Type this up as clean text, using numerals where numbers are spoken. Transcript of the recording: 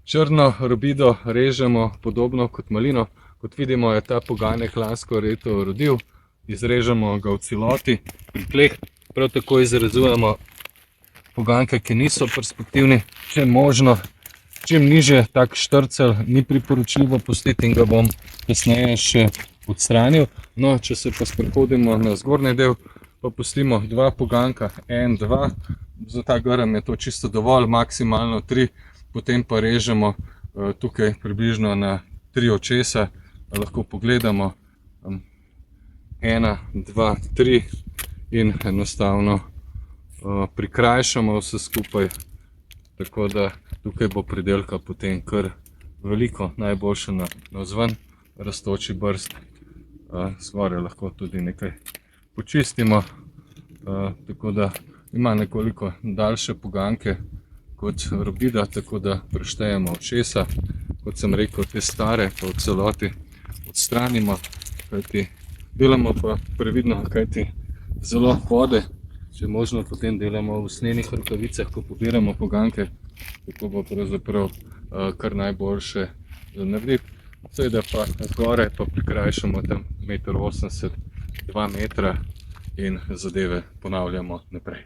Črno robido režemo podobno kot malino. Kot vidimo, je ta poganek lansko leto rodil. Izrežemo ga v celoti pri tleh. Prav tako izrezujemo poganke, ki niso perspektivni. Če možno, čim nižje tak štrcelj ni priporočljivo pustiti in ga bom kasneje še odstranil. No, če se pa sprehodimo na zgornji del, pa pustimo dva poganka, 1, 2. Za ta grm je to čisto dovolj, maksimalno 3. Potem pa režemo tukaj približno na 3 očesa. Lahko pogledamo 1, 2, 3 in enostavno prikrajšamo vse skupaj. Tako da tukaj bo pridelka potem kar veliko, najboljše navzven rastoči brst. Zgoraj lahko tudi nekaj počistimo, tako da ima nekoliko daljše poganke kot robida, tako da preštejemo očesa. Kot sem rekel, te stare pa v celoti odstranimo, kajti delamo pa previdno, kajti zelo bode. Če možno, potem delamo v usnjenih rokavicah, ko pobiramo poganke, tako bo pravzaprav kar najboljše narediti. Seveda pa zgoraj pa prikrajšamo tam 1,80 m, 2 metra in zadeve ponavljamo naprej.